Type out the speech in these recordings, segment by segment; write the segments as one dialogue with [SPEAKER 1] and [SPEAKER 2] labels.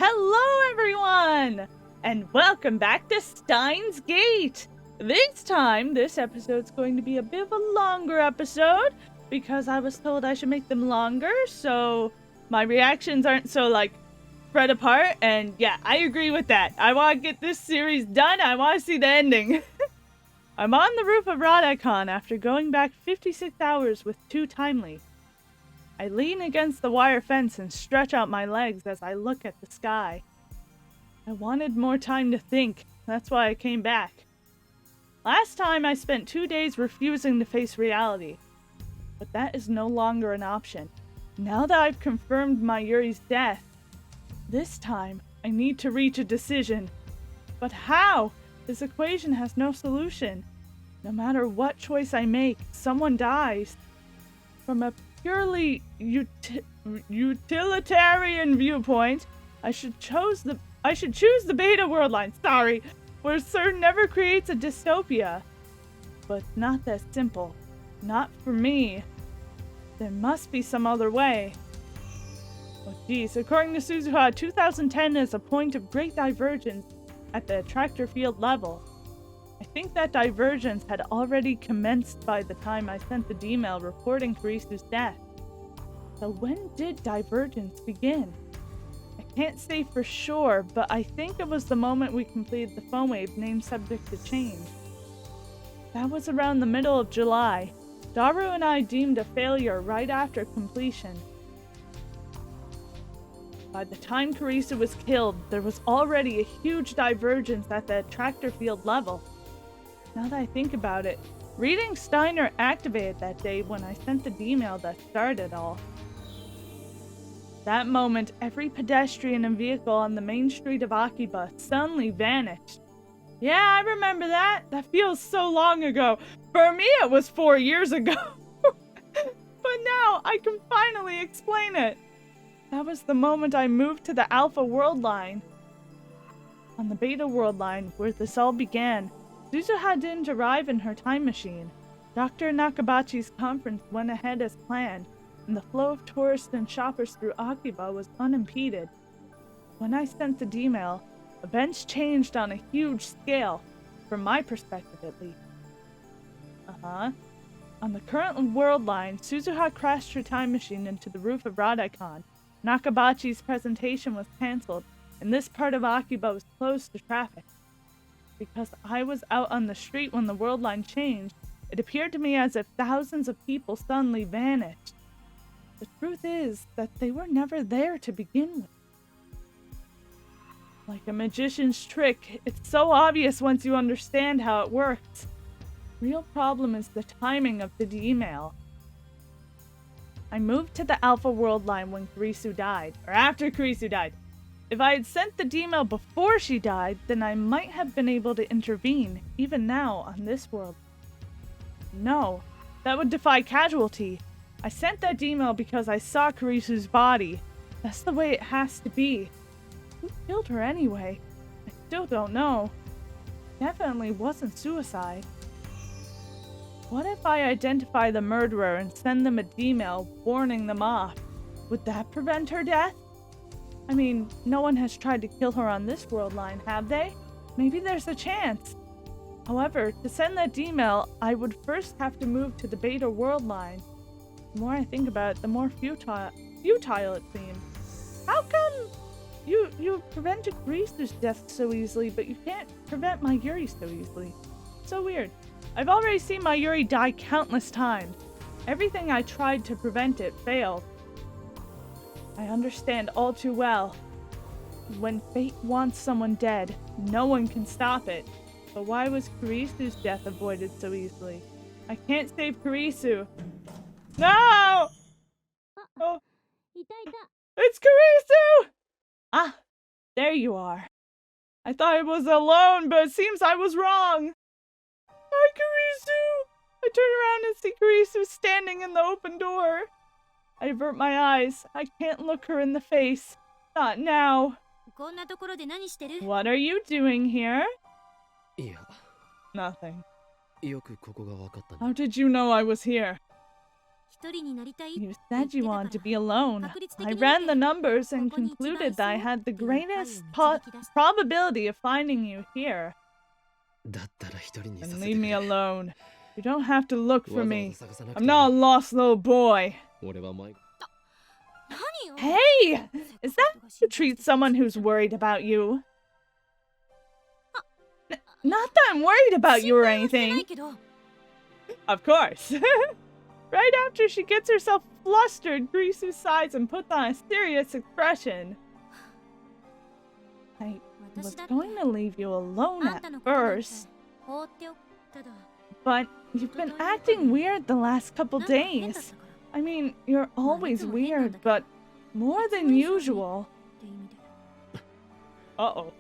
[SPEAKER 1] Hello everyone! And welcome back to Steins Gate! This time, this episode's going to be a bit of a longer episode because I was told I should make them longer, so my reactions aren't so, spread apart, and yeah, I agree with that. I want to get this series done, I want to see the ending. I'm on the roof of Radicon after going back 56 hours with 2 timely. I lean against the wire fence and stretch out my legs as I look at the sky. I wanted more time to think, that's why I came back. Last time I spent 2 days refusing to face reality, but that is no longer an option. Now that I've confirmed Mayuri's death, this time I need to reach a decision. But how? This equation has no solution. No matter what choice I make, someone dies. From a purely utilitarian viewpoint, I should choose the beta world line, where Sir never creates a dystopia. But not that simple. Not for me. There must be some other way. Oh geez, according to Suzuha, 2010 is a point of great divergence at the attractor field level. I think that divergence had already commenced by the time I sent the D-mail reporting Kurisu's death. So when did divergence begin? I can't say for sure, but I think it was the moment we completed the phone wave named subject to change. That was around the middle of July. Daru and I deemed a failure right after completion. By the time Kurisu was killed, there was already a huge divergence at the attractor field level. Now that I think about it, reading Steiner activated that day when I sent the D-mail that started it all. That moment, every pedestrian and vehicle on the main street of Akiba suddenly vanished. Yeah, I remember that. That feels so long ago. For me, it was 4 years ago. But now, I can finally explain it. That was the moment I moved to the Alpha World Line. On the Beta World Line, where this all began, Suzuha didn't arrive in her time machine. Dr. Nakabachi's conference went ahead as planned, and the flow of tourists and shoppers through Akiba was unimpeded. When I sent the D-mail, events changed on a huge scale, from my perspective at least. On the current world line, Suzuha crashed her time machine into the roof of Radicon. Nakabachi's presentation was cancelled, and this part of Akiba was closed to traffic. Because I was out on the street when the world line changed, it appeared to me as if thousands of people suddenly vanished. The truth is that they were never there to begin with. Like a magician's trick, it's so obvious once you understand how it works. Real problem is the timing of the D-mail. I moved to the Alpha World Line when Kurisu died, or after Kurisu died. If I had sent the D-mail before she died, then I might have been able to intervene, even now, on this world. No, that would defy casualty. I sent that D-mail because I saw Kurisu's body. That's the way it has to be. Who killed her anyway? I still don't know. Definitely wasn't suicide. What if I identify the murderer and send them a D-mail warning them off? Would that prevent her death? I mean, no one has tried to kill her on this world line, have they? Maybe there's a chance. However, to send that D-mail, I would first have to move to the Beta world line. The more I think about it, the more futile it seems. How come you prevented Kurisu's death so easily, but you can't prevent Mayuri so easily? So weird. I've already seen Mayuri die countless times. Everything I tried to prevent it failed. I understand all too well. When fate wants someone dead, no one can stop it. But why was Kurisu's death avoided so easily? I can't save Kurisu. No! Oh. It's Kurisu! Ah, there you are. I thought I was alone, but it seems I was wrong. Hi, Kurisu! I turn around and see Kurisu standing in the open door. I avert my eyes. I can't look her in the face. Not now. What are you doing here? Nothing. How did you know I was here? You said you wanted to be alone. I ran the numbers and concluded that I had the greatest probability of finding you here. And leave me alone. You don't have to look for me. I'm not a lost little boy. Hey! Is that how you treat someone who's worried about you? Not that I'm worried about you or anything. Of course. Right after she gets herself flustered, Kurisu sighs and puts on a serious expression. I was going to leave you alone at first, but you've been acting weird the last couple days. I mean, you're always weird, but more than usual. Uh-oh.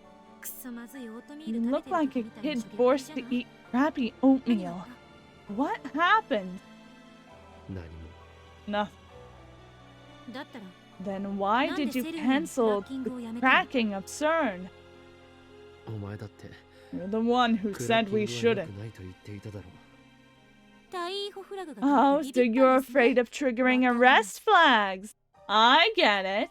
[SPEAKER 1] You look like a kid forced to eat crappy oatmeal. What happened? Nothing. Then why did you cancel the cracking of CERN? You're the one who said we shouldn't. Oh, so you're afraid of triggering arrest flags. I get it.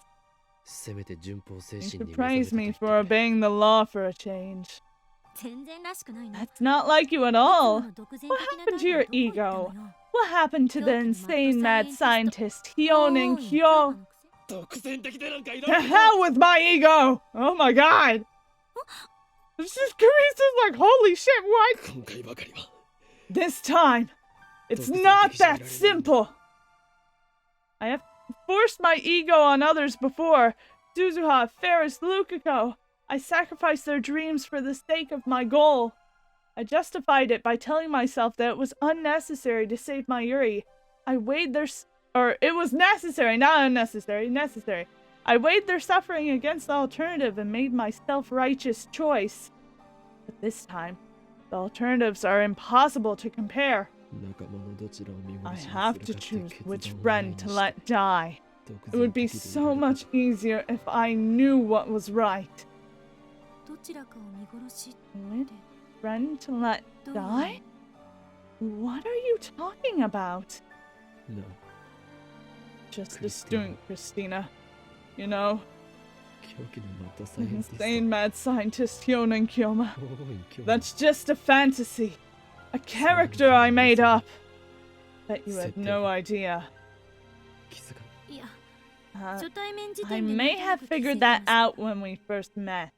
[SPEAKER 1] You should praise me for obeying the law for a change. That's not like you at all. What happened to your ego? What happened to the insane mad scientist loonnng? To hell with my ego! Oh my god! This is Kurisu's like, holy shit, what? This time, it's not that simple! I have forced my ego on others before. Suzuha, Ferris, Lukako. I sacrificed their dreams for the sake of my goal. I justified it by telling myself that it was unnecessary to save Mayuri. It was necessary, not unnecessary, necessary. I weighed their suffering against the alternative and made my self-righteous choice. But this time, the alternatives are impossible to compare. I have to choose which friend to let die. It would be so much easier if I knew what was right. Which friend to let die? What are you talking about?
[SPEAKER 2] No.
[SPEAKER 1] Just a student, Christina. You know, insane mad scientist loonnng Kyoma. That's just a fantasy. A character I made up. Bet you had no idea. I may have figured that out when we first met.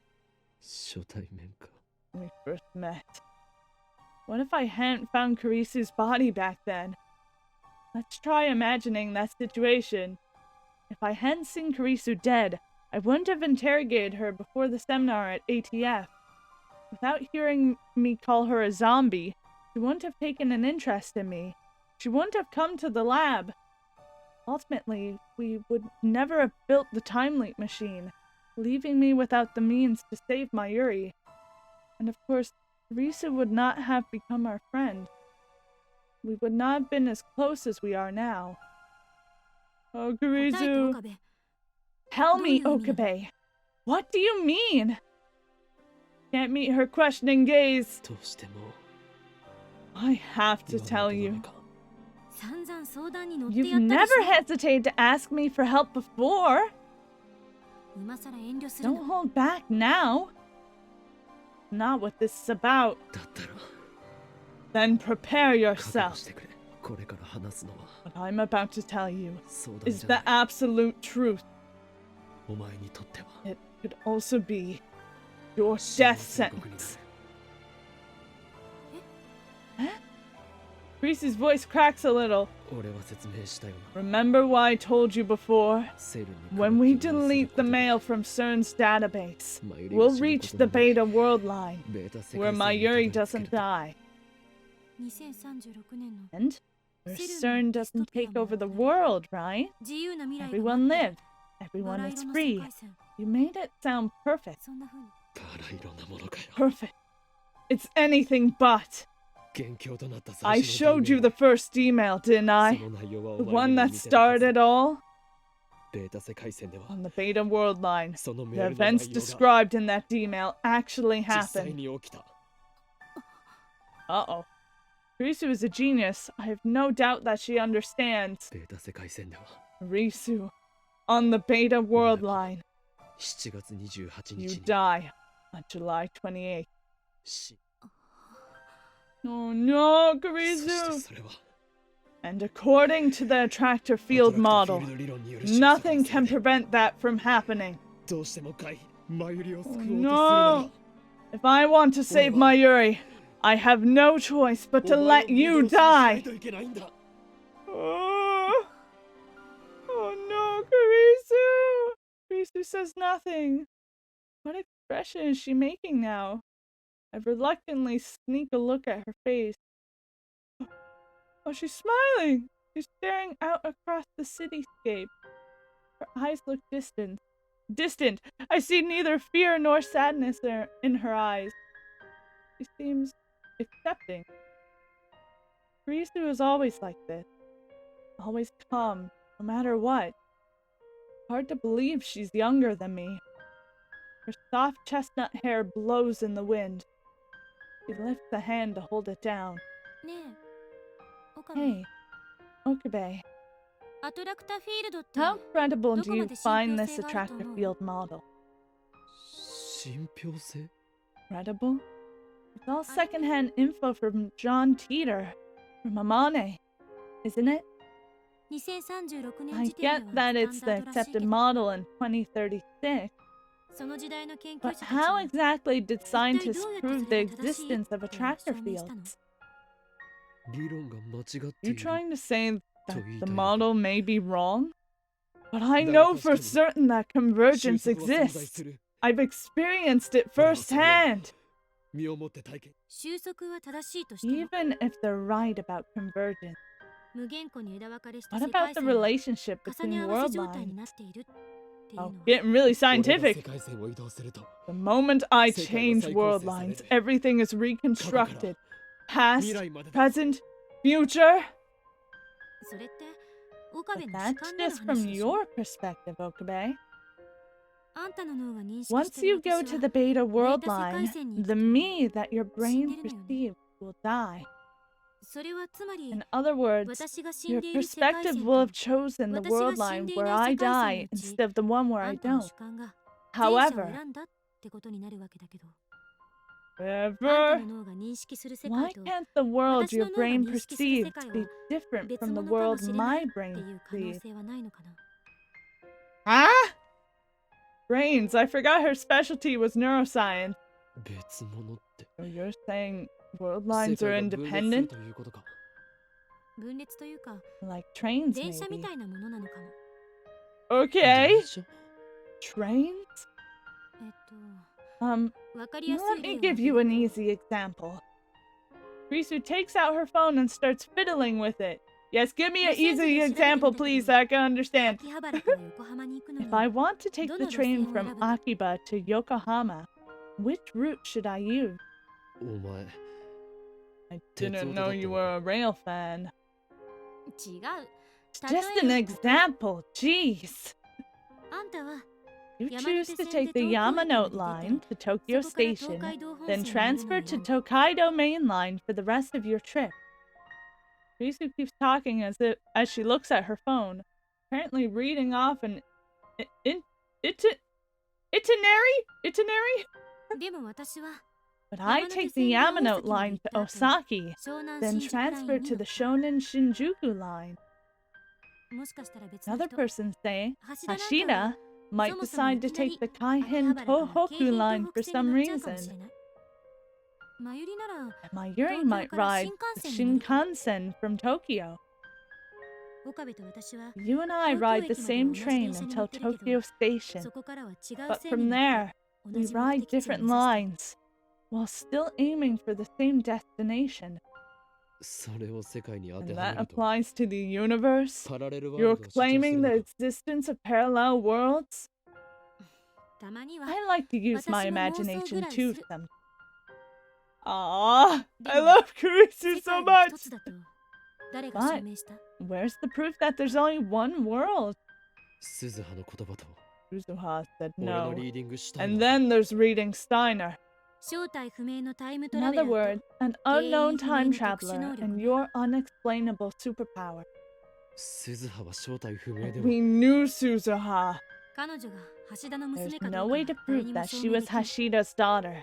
[SPEAKER 1] What if I hadn't found Kurisu's body back then? Let's try imagining that situation. If I hadn't seen Kurisu dead, I wouldn't have interrogated her before the seminar at ATF. Without hearing me call her a zombie, she wouldn't have taken an interest in me. She wouldn't have come to the lab. Ultimately, we would never have built the time leap machine, leaving me without the means to save Mayuri. And of course, Kurisu would not have become our friend. We would not have been as close as we are now. Oh, Kurisu. Tell me, Okabe. What do you mean? Can't meet her questioning gaze. I have to tell you. You've never hesitated to ask me for help before. Don't hold back now. Not what this is about. Then prepare yourself. What I'm about to tell you is the absolute truth. It could also be your death sentence. Huh? Kurisu's voice cracks a little. Remember what I told you before? When we delete the mail from CERN's database, we'll reach the Beta world line, where Mayuri doesn't die. And where CERN doesn't take over the world, right? Everyone lives. Everyone is free. You made it sound perfect. Perfect. It's anything but. I showed you the first email, didn't I? The one that started it all? On the Beta world line, the events described in that email actually happened. Uh-oh. Kurisu is a genius. I have no doubt that she understands. Kurisu, on the Beta World Line. You die on July 28th. Oh no, Kurisu! And according to the attractor field model, nothing can prevent that from happening. Oh no! If I want to save Mayuri, I have no choice but to let you die! Oh no, Kurisu! Kurisu says nothing. What expression is she making now? I reluctantly sneak a look at her face. Oh, she's smiling! She's staring out across the cityscape. Her eyes look distant. Distant! I see neither fear nor sadness in her eyes. She seems accepting. Kurisu is always like this. Always calm, no matter what. Hard to believe she's younger than me. Her soft chestnut hair blows in the wind. She lifts a hand to hold it down. Hey, Okabe. How credible do you find this attractor field model? Credible? It's all secondhand info from John Teeter, from Amane, isn't it? I get that it's the accepted model in 2036, but how exactly did scientists prove the existence of attractor fields? You trying to say that the model may be wrong? But I know for certain that convergence exists. I've experienced it firsthand. Even if they're right about convergence, what about the relationship between world lines? Oh, getting really scientific. The moment I change world lines, everything is reconstructed. Past, present, future. But that's just from your perspective, Okabe. Once you go to the Beta World Line, the me that your brain perceives will die. In other words, your perspective will have chosen the world line where I die instead of the one where I don't. However, why can't the world your brain perceives be different from the world my brain perceives? Huh? Brains, I forgot her specialty was neuroscience. So you're saying world lines are independent? Like trains, maybe. Okay. Trains? Let me give you an easy example. Kurisu takes out her phone and starts fiddling with it. Yes, give me an easy example, please, so I can understand. If I want to take the train from Akiba to Yokohama, which route should I use? I didn't know you were a rail fan. Just an example, jeez. You choose to take the Yamanote line to Tokyo Station, then transfer to Tokaido Main Line for the rest of your trip. Kurisu keeps talking as she looks at her phone, apparently reading off an itinerary? But I take the Yamanote line to Osaki, then transfer to the Shonan Shinjuku line. Another person say Hashida might decide to take the Kaihin Tohoku line for some reason. Mayuri might ride the Shinkansen from Tokyo. You and I ride the same train until Tokyo Station, but from there, we ride different lines, while still aiming for the same destination. And that applies to the universe? You're claiming the existence of parallel worlds? I like to use my imagination too sometimes. Aww, I love Kurisu so much! But where's the proof that there's only one world? Suzuha said no. And then there's reading Steiner. In other words, an unknown time traveler and your unexplainable superpower. We knew Suzuha. There's no way to prove that she was Hashida's daughter,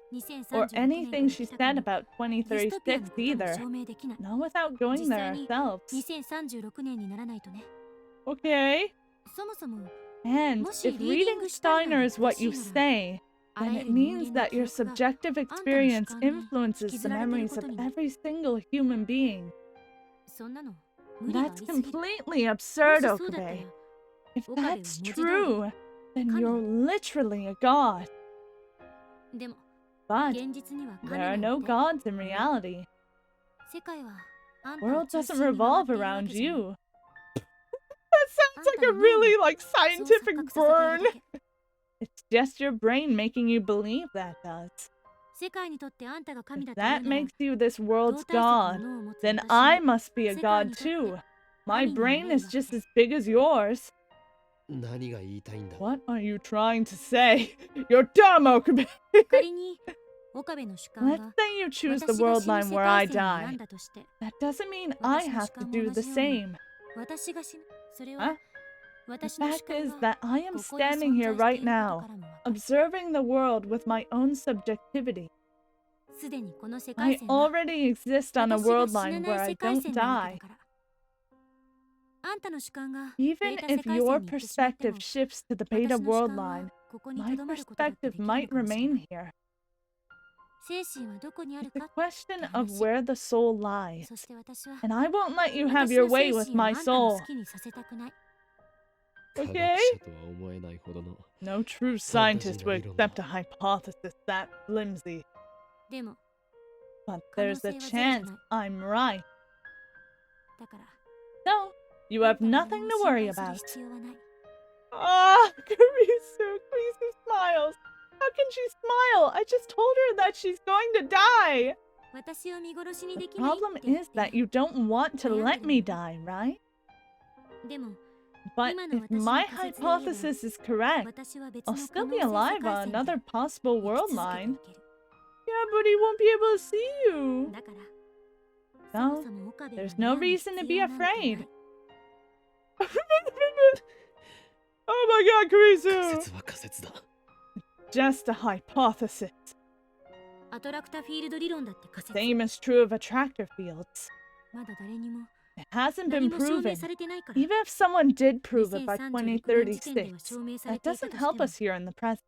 [SPEAKER 1] or anything she said about 2036 either. Not without going there ourselves. Okay. And if reading Steiner is what you say, then it means that your subjective experience influences the memories of every single human being. That's completely absurd, Okabe. If that's true, then you're literally a god. But there are no gods in reality. The world doesn't revolve around you. That sounds like a really, scientific burn. It's just your brain making you believe that does. If that makes you this world's god, then I must be a god too. My brain is just as big as yours. What are you trying to say? You're dumb, Okabe! Let's say you choose the world line where I die. That doesn't mean I have to do the same. Huh? The fact is that I am standing here right now, observing the world with my own subjectivity. I already exist on a world line where I don't die. Even if your perspective shifts to the beta world line, my perspective might remain here. It's a question of where the soul lies, and I won't let you have your way with my soul. Okay? No true scientist would accept a hypothesis that flimsy. But there's a chance I'm right. So, you have nothing to worry about. Ah, Kurisu smiles. How can she smile? I just told her that she's going to die. The problem is that you don't want to let me die, right? But if my hypothesis is correct, I'll still be alive on another possible world line. Yeah, but he won't be able to see you. So, there's no reason to be afraid. Oh my god, Kurisu! Just a hypothesis. Same is true of attractor fields. It hasn't been proven. Even if someone did prove it by 2036, that doesn't help us here in the present.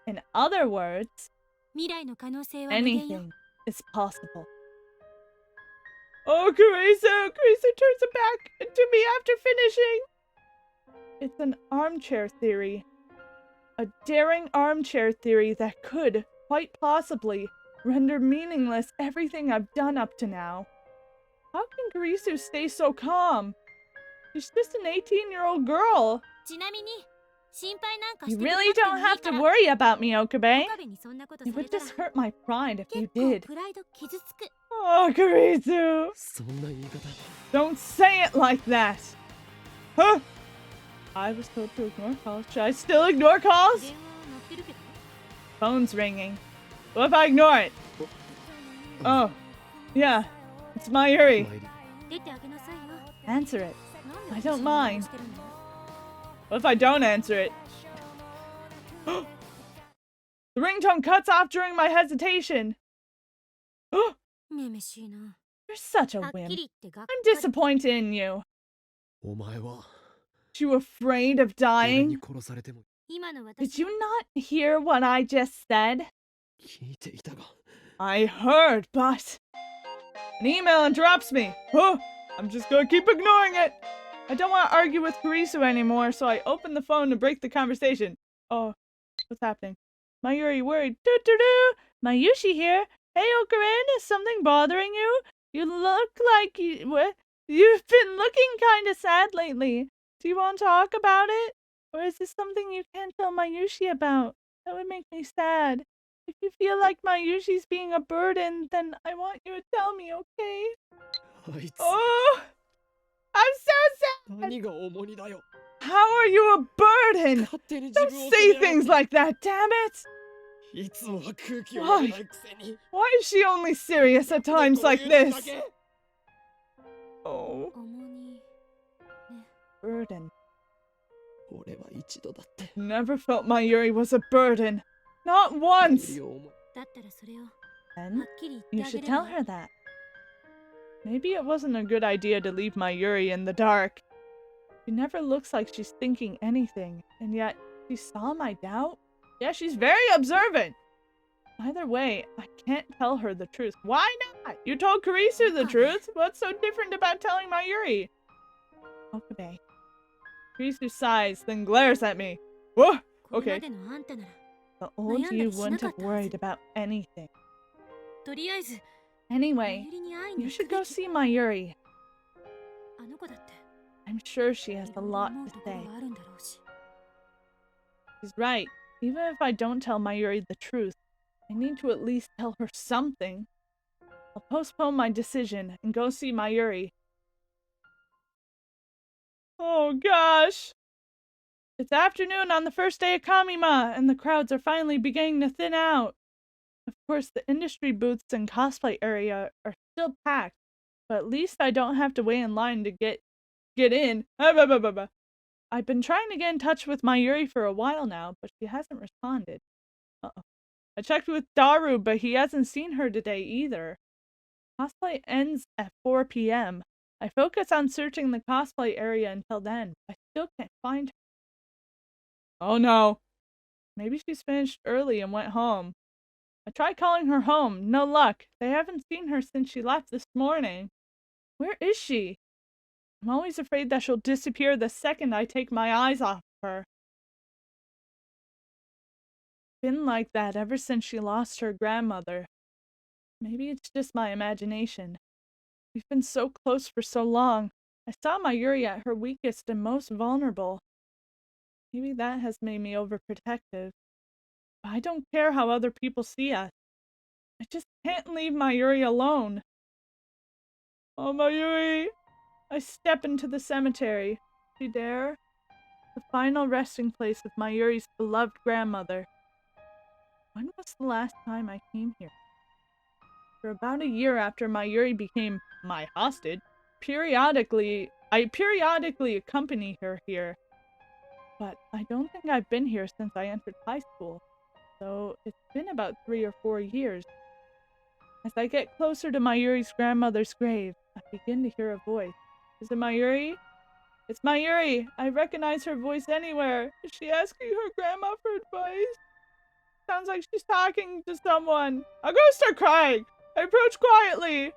[SPEAKER 1] In other words, anything is possible. Oh, Kurisu! Kurisu turns it back to me after finishing! It's an armchair theory. A daring armchair theory that could, quite possibly, render meaningless everything I've done up to now. How can Kurisu stay so calm? She's just an 18-year-old girl. You really don't have to worry about me, Okabe. It would just hurt my pride if you did. Oh, Kurisu! Don't say it like that! Huh? I was told to ignore calls. Should I still ignore calls? Phone's ringing. What if I ignore it? Oh, yeah. It's Mayuri. Answer it. I don't mind. What if I don't answer it? The ringtone cuts off during my hesitation. You're such a wimp. I'm disappointed in you. You afraid of dying? Did you not hear what I just said? I heard, but... An email interrupts me. I'm just gonna keep ignoring it. I don't want to argue with Kurisu anymore, so I open the phone to break the conversation. Oh, what's happening? Mayuri worried. Mayushi here. Hey, Okaran, is something bothering you? You look like you've been looking kind of sad lately. Do you want to talk about it? Or is this something you can't tell Mayushi about? That would make me sad. If you feel like Mayushi's being a burden, then I want you to tell me, okay? Oh! I'm so sad! How are you a burden? Don't say things like that, damn it! Why? Why is she only serious at times like this? Oh. Burden. Never felt Mayuri was a burden. Not once! Then, you should tell her that. Maybe it wasn't a good idea to leave Mayuri in the dark. She never looks like she's thinking anything, and yet she saw my doubt? Yeah, she's very observant! Either way, I can't tell her the truth. Why not? You told Kurisu the truth! What's so different about telling Mayuri? Okabe. Kurisu sighs, then glares at me. Whoa! Okay. The old you wouldn't have worried about anything. Anyway, you should go see Mayuri. I'm sure she has a lot to say. She's right. Even if I don't tell Mayuri the truth, I need to at least tell her something. I'll postpone my decision and go see Mayuri. Oh gosh! It's afternoon on the first day of Kamima, and the crowds are finally beginning to thin out. Of course, the industry booths and cosplay area are still packed, but at least I don't have to wait in line to get in. I've been trying to get in touch with Mayuri for a while now, but she hasn't responded. Uh-oh. I checked with Daru, but he hasn't seen her today either. Cosplay ends at 4 p.m. I focus on searching the cosplay area until then, but I still can't find her. Oh no. Maybe she's finished early and went home. I tried calling her home. No luck. They haven't seen her since she left this morning. Where is she? I'm always afraid that she'll disappear the second I take my eyes off her. Been like that ever since she lost her grandmother. Maybe it's just my imagination. We've been so close for so long. I saw Mayuri at her weakest and most vulnerable. Maybe that has made me overprotective. But I don't care how other people see us. I just can't leave Mayuri alone. Oh, Mayuri! I step into the cemetery. See there? The final resting place of Mayuri's beloved grandmother. When was the last time I came here? For about a year after Mayuri became my hostage, I periodically accompany her here. But I don't think I've been here since I entered high school, so it's been about 3 or 4 years. As I get closer to Mayuri's grandmother's grave, I begin to hear a voice. Is it Mayuri? It's Mayuri! I recognize her voice anywhere. Is she asking her grandma for advice? Sounds like she's talking to someone. I'm gonna start crying. I approach quietly.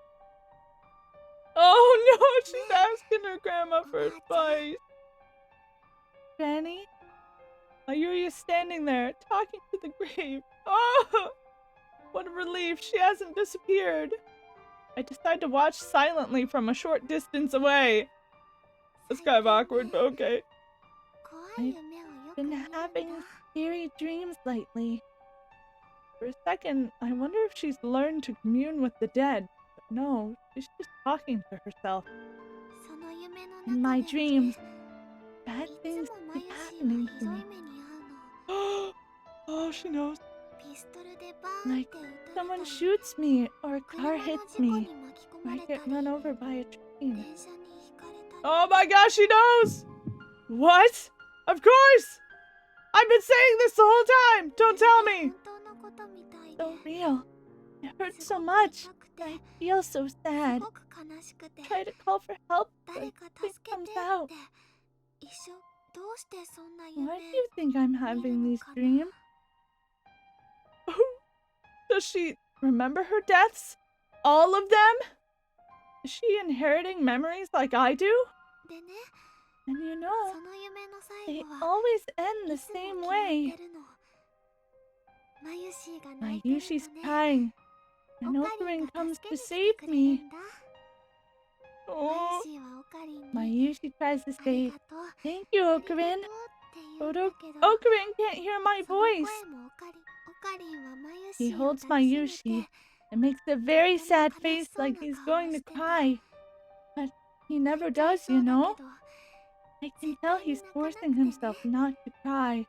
[SPEAKER 1] Oh no, she's asking her grandma for advice. Granny? Mayuri is standing there, talking to the grave. Oh! What a relief, she hasn't disappeared. I decide to watch silently from a short distance away. It's kind of awkward, but okay. I've been having scary dreams lately. For a second, I wonder if she's learned to commune with the dead. But no, she's just talking to herself. In my dreams, bad things keep happening to me. Oh, she knows. Like someone shoots me, or a car hits me, or I get run over by a train. Oh my gosh, she knows! What? Of course! I've been saying this the whole time! Don't tell me! So real. It hurts so much. I feel so sad. Try to call for help, but nothing comes out. Why do you think I'm having these dreams? Does she remember her deaths? All of them? Is she inheriting memories like I do? And you know, they always end the same way. Mayushi's crying, and Okarin comes to save me. Oh, Mayushi tries to say, "Thank you, Okarin." But Okarin can't hear my voice. He holds Mayushi and makes a very sad face like he's going to cry. But he never does, you know. I can tell he's forcing himself not to cry.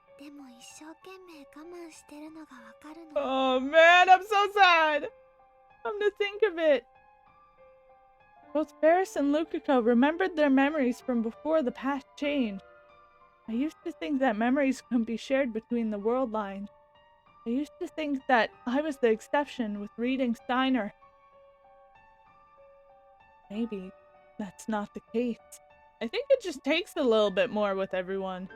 [SPEAKER 1] Oh man, I'm so sad. Come to think of it. Both Ferris and Lukiko remembered their memories from before the path changed. I used to think that memories couldn't be shared between the world lines. I used to think that I was the exception with reading Steiner. Maybe that's not the case. I think it just takes a little bit more with everyone.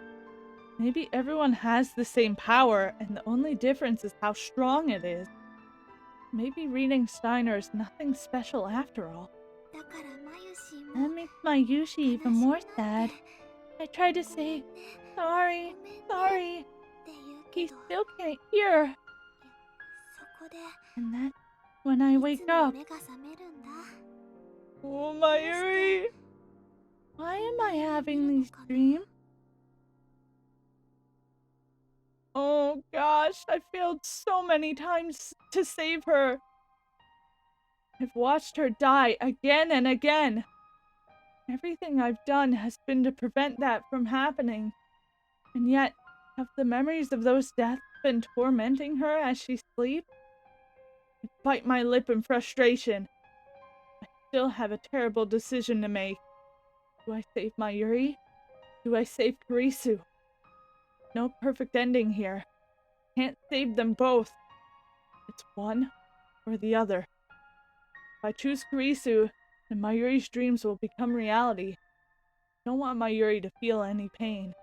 [SPEAKER 1] Maybe everyone has the same power, and the only difference is how strong it is. Maybe reading Steiner is nothing special after all. That makes Mayushi even more sad. I tried to say, sorry, sorry. He still can't hear. And that's when I wake up. Oh, Mayuri! Why am I having these dreams? Oh gosh, I failed so many times to save her. I've watched her die again and again. Everything I've done has been to prevent that from happening. And yet, have the memories of those deaths been tormenting her as she sleeps? I bite my lip in frustration. I still have a terrible decision to make. Do I save Mayuri? Do I save Kurisu? No perfect ending here. Can't save them both. It's one or the other. If I choose Kurisu, then Mayuri's dreams will become reality. I don't want Mayuri to feel any pain.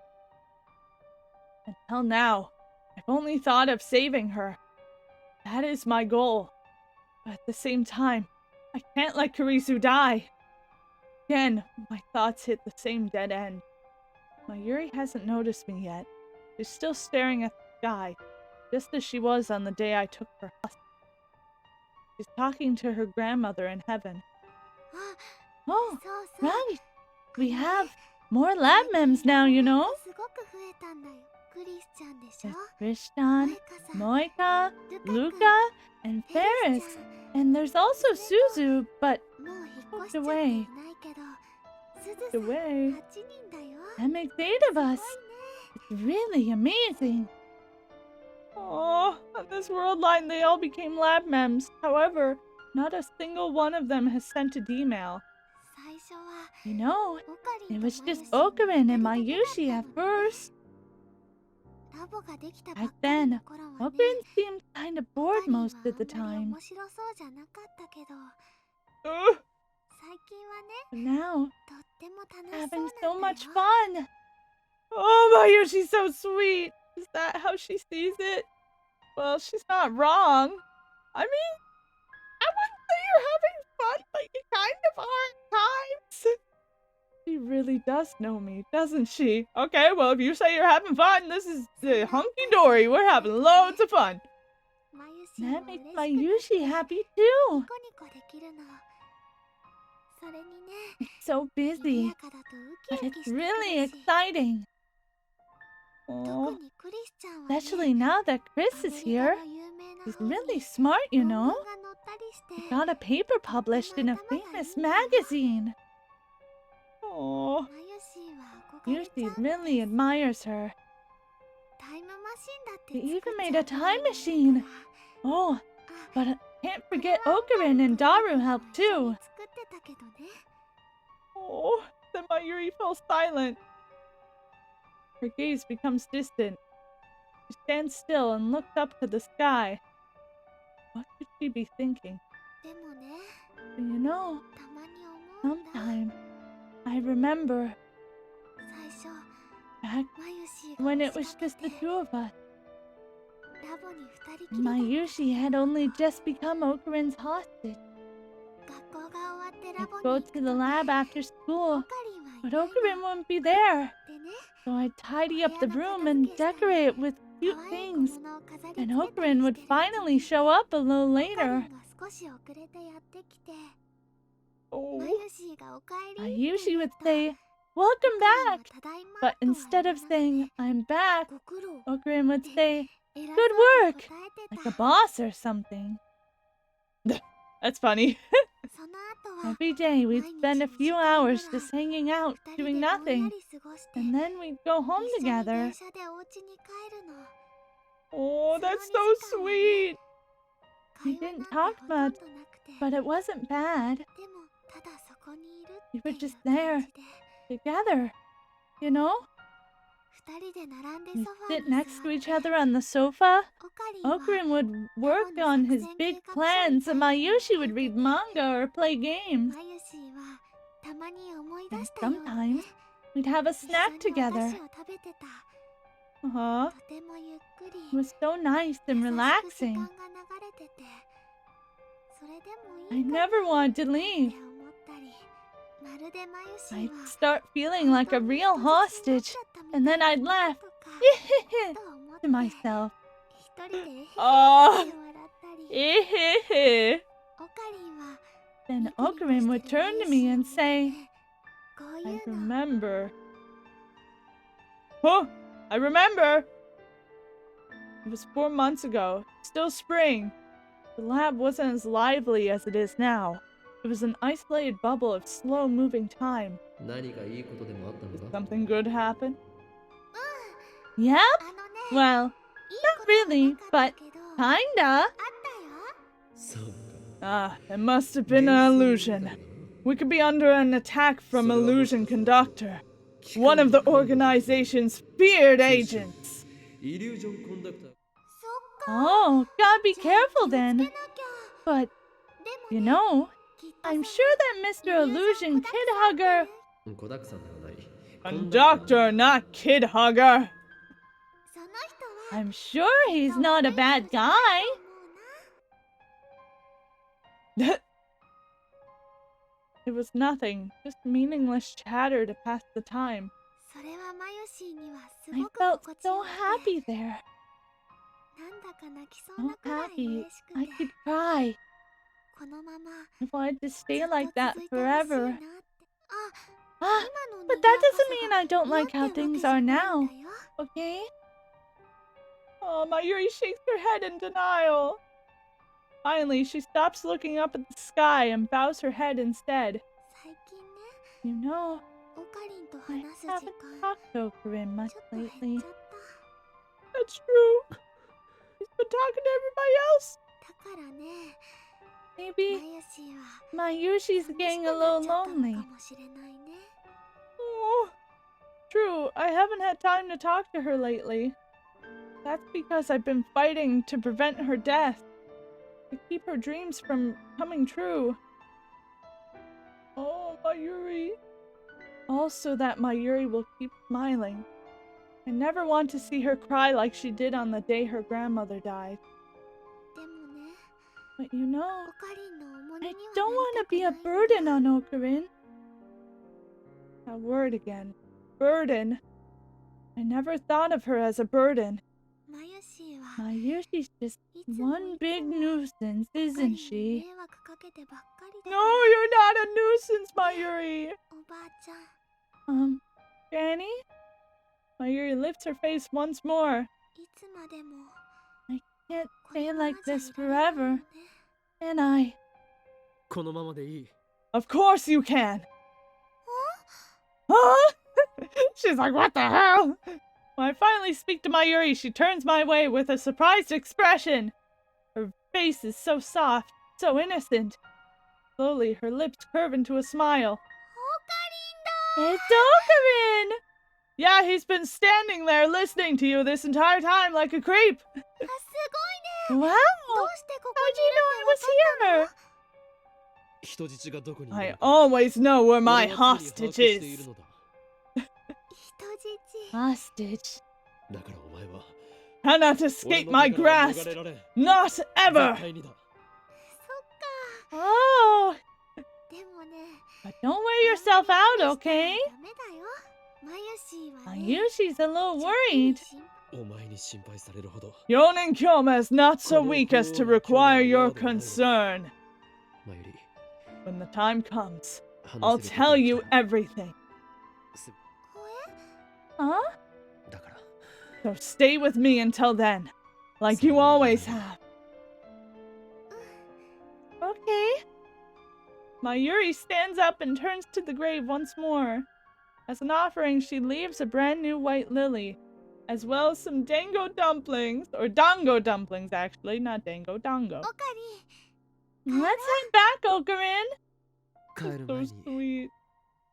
[SPEAKER 1] Until now, I've only thought of saving her. That is my goal. But at the same time, I can't let Kurisu die. Again, my thoughts hit the same dead end. Mayuri hasn't noticed me yet. She's still staring at the sky, just as she was on the day I took her hostage. She's talking to her grandmother in heaven. Oh, right. We have more lab mems now, you know. There's Tristan, Moika, Luca, and Ferris. And there's also Suzu, but moved away. Moved away. That makes 8 of us. It's really amazing. Oh, on this world line they all became lab mems. However, not a single one of them has sent an email. You know, it was just Okarin and Mayushi at first. Back then, Okarin seemed kind of bored most of the time. But now, having so much fun. Oh, Mayushi's so sweet. Is that how she sees it? Well, she's not wrong. I mean, I wouldn't say you're having fun, but you kind of are at times. She really does know me, doesn't she? Okay, well, if you say you're having fun, this is hunky-dory. We're having loads of fun. That makes Mayushi happy, too. It's so busy, but it's really exciting. Oh, especially now that Chris is here. He's really smart, you know. He got a paper published in a famous magazine. Oh, Yushi really admires her. He even made a time machine. Oh, but I can't forget Okarin and Daru helped too. Oh, then Mayuri fell silent. Her gaze becomes distant. She stands still and looks up to the sky. What could she be thinking? But you know, sometimes I remember back when it was just the 2 of us. Mayushi had only just become Okarin's hostage. I'd go to the lab after school, but Okarin wouldn't be there. So I'd tidy up the room and decorate it with cute things. And Okarin would finally show up a little later. Oh. Mayushi would say, "Welcome back!" But instead of saying, "I'm back," Okarin would say, "Good work!" Like a boss or something. That's funny. Every day we'd spend a few hours just hanging out, doing nothing. And then we'd go home together. Oh, that's so sweet. We didn't talk much, but it wasn't bad. We were just there, together, you know? We'd sit next to each other on the sofa. Okurin would work on his big plans, and Mayushi would read manga or play games. And sometimes we'd have a snack together. It was so nice and relaxing. I never wanted to leave. I'd start feeling like a real hostage, and then I'd laugh to myself. Then Okurin would turn to me and say, I remember. Huh, I remember. It was 4 months ago, still spring. The lab wasn't as lively as it is now. It was an isolated bubble of slow-moving time. Did something good happen? Yep. Well, not really, but kinda. It must have been an illusion. We could be under an attack from Illusion Conductor, one of the organization's feared agents. Oh, gotta be careful then. But, you know, I'm sure that Mr. Illusion Kid Hugger... Conductor, not Kid Hugger. I'm sure he's not a bad guy. It was nothing, just meaningless chatter to pass the time. I felt so happy there. So happy, I could cry. I wanted to stay like that forever. But that doesn't mean I don't like how things are now, okay? Oh, Mayuri shakes her head in denial. Finally, she stops looking up at the sky and bows her head instead. You know, I haven't talked to Okurin much lately. That's true. He's been talking to everybody else. Maybe Mayushi's getting a little lonely. Oh, true. I haven't had time to talk to her lately. That's because I've been fighting to prevent her death. To keep her dreams from coming true. Oh, Mayuri. Also that Mayuri will keep smiling. I never want to see her cry like she did on the day her grandmother died. But you know, I don't want to be a burden on Okurin. That word again. Burden. I never thought of her as a burden. Mayushi's just one big nuisance, isn't she? No, you're not a nuisance, Mayuri! Granny? Mayuri lifts her face once more. I can't stay like this forever, can I? Of course you can! Huh? She's like, what the hell? When I finally speak to Mayuri, she turns my way with a surprised expression. Her face is so soft, so innocent. Slowly, her lips curve into a smile. It's Okurin! Yeah, he's been standing there listening to you this entire time like a creep. Wow! How'd you know I was here? I always know where my hostage is. Hostage? Cannot escape my grasp! Not ever! Oh! But don't wear yourself out, okay? Mayushi's a little worried. Loonnng Kyoma is not so weak as to require your concern. When the time comes, I'll tell you everything. Huh? So stay with me until then, like you always have. Okay. Mayuri stands up and turns to the grave once more. As an offering, she leaves a brand new white lily, as well as some dango dumplings, or dango dumplings actually, not dango, dango. Let's head back, Okarin. So sweet.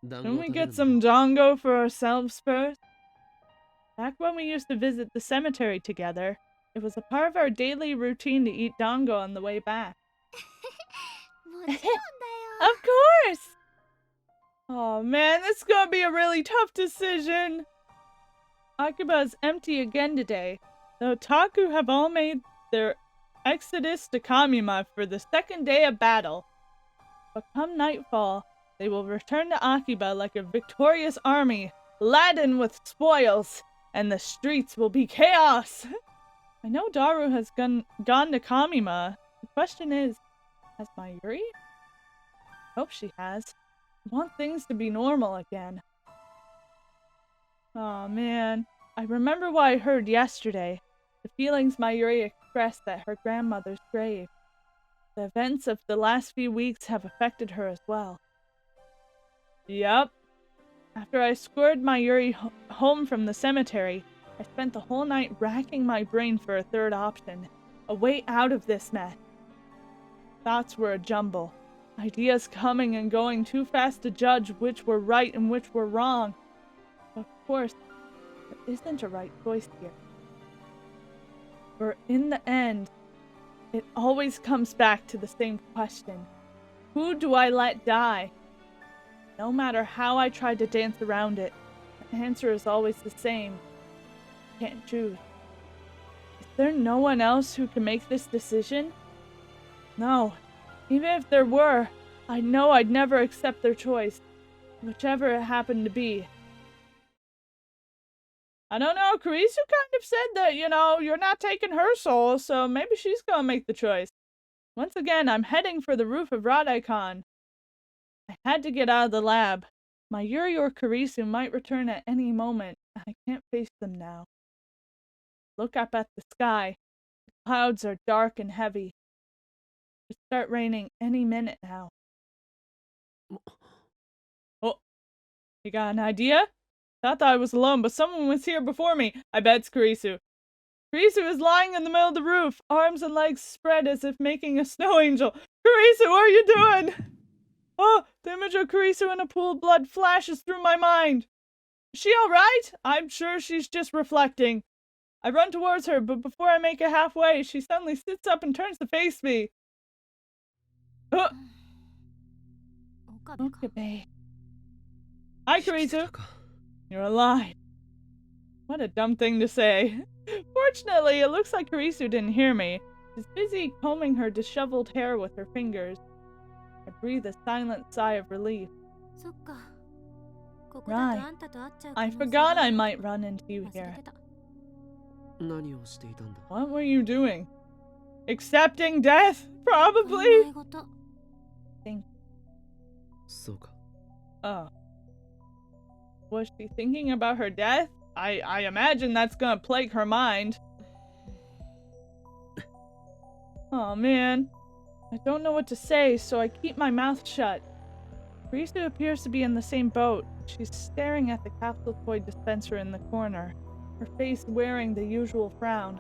[SPEAKER 1] Can we get some dango for ourselves first? Back when we used to visit the cemetery together, it was a part of our daily routine to eat dango on the way back. Of course! Oh man, this is gonna be a really tough decision. Akiba is empty again today. The otaku have all made their exodus to Kamima for the second day of battle. But come nightfall, they will return to Akiba like a victorious army, laden with spoils, and the streets will be chaos. I know Daru has gone to Kamima. The question is, has Mayuri? I hope she has. I want things to be normal again. Aw, man. I remember what I heard yesterday. The feelings Mayuri expressed at her grandmother's grave. The events of the last few weeks have affected her as well. Yup. After I escorted Mayuri home from the cemetery, I spent the whole night racking my brain for a third option. A way out of this mess. Thoughts were a jumble. Ideas coming and going too fast to judge which were right and which were wrong. Of course, there isn't a right choice here. For in the end, it always comes back to the same question. Who do I let die? No matter how I try to dance around it, the answer is always the same. I can't choose. Is there no one else who can make this decision? No. Even if there were, I know I'd never accept their choice, whichever it happened to be. I don't know, Kurisu kind of said that, you're not taking her soul, so maybe she's gonna make the choice. Once again, I'm heading for the roof of Radaikon. I had to get out of the lab. Mayuri or Kurisu might return at any moment, and I can't face them now. Look up at the sky. The clouds are dark and heavy. It could start raining any minute now. Oh, you got an idea? Thought that I was alone, but someone was here before me. I bet it's Kurisu. Kurisu is lying in the middle of the roof, arms and legs spread as if making a snow angel. Kurisu, what are you doing? Oh, the image of Kurisu in a pool of blood flashes through my mind. Is she alright? I'm sure she's just reflecting. I run towards her, but before I make it halfway, she suddenly sits up and turns to face me. Okabe. Hi, Kurisu. You're alive. What a dumb thing to say. Fortunately, it looks like Kurisu didn't hear me. She's busy combing her disheveled hair with her fingers. I breathe a silent sigh of relief. Right. I forgot I might run into you here. What were you doing? Accepting death? Probably? Think. Oh. Was she thinking about her death? I imagine that's gonna plague her mind. Oh man. I don't know what to say, so I keep my mouth shut. Kurisu appears to be in the same boat. She's staring at the capsule toy dispenser in the corner, her face wearing the usual frown.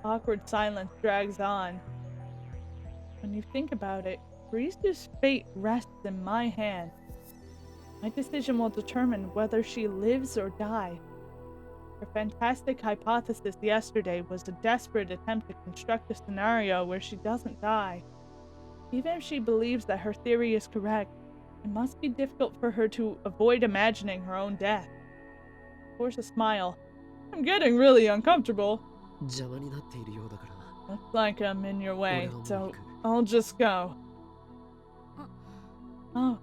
[SPEAKER 1] Awkward silence drags on. When you think about it, Kurisu's fate rests in my hands. My decision will determine whether she lives or dies. Her fantastic hypothesis yesterday was a desperate attempt to construct a scenario where she doesn't die. Even if she believes that her theory is correct, it must be difficult for her to avoid imagining her own death. Force a smile. I'm getting really uncomfortable. Looks like I'm in your way, so I'll just go. Oh.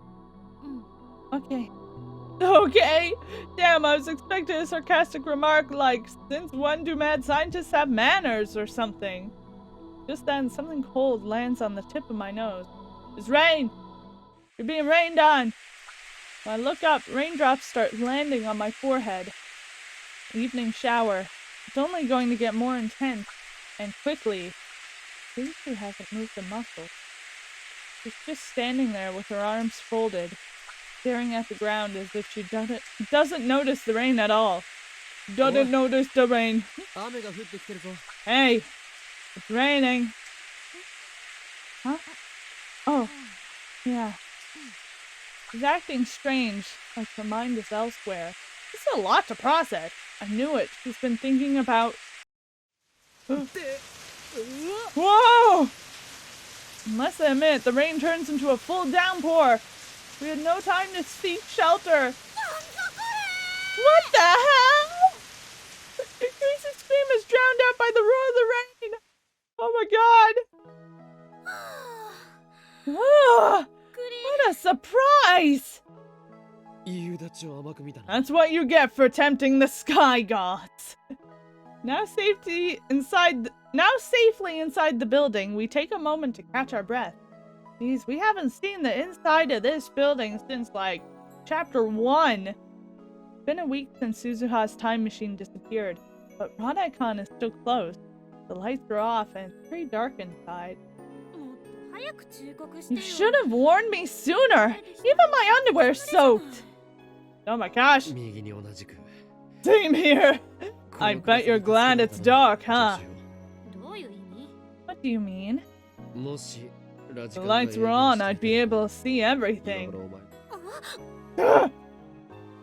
[SPEAKER 1] Okay. Okay! Damn, I was expecting a sarcastic remark like, since when do mad scientists have manners or something? Just then, something cold lands on the tip of my nose. It's rain! You're being rained on! When I look up, raindrops start landing on my forehead. Evening shower. It's only going to get more intense, and quickly. Kurisu hasn't moved a muscle. She's just standing there with her arms folded, staring at the ground as if she doesn't notice the rain at all. Doesn't notice the rain. Hey, it's raining. Huh? Oh, yeah. She's acting strange, like her mind is elsewhere. This is a lot to process. I knew it. She's been thinking about... Whoa! In less than a minute, the rain turns into a full downpour. We had no time to seek shelter. What the hell? Grace's scream is drowned out by the roar of the rain. Oh my god. Oh, what a surprise! That's what you get for tempting the sky gods. Now safely inside the building, we take a moment to catch our breath. Geez, we haven't seen the inside of this building since, like, chapter 1. It's been a week since Suzuha's time machine disappeared, but Radaikon is still closed. The lights are off and it's pretty dark inside. You should have warned me sooner! Even my underwear's soaked! Oh my gosh! Same here! I bet you're glad it's dark, huh? What do you mean? If the lights were on, I'd be able to see everything.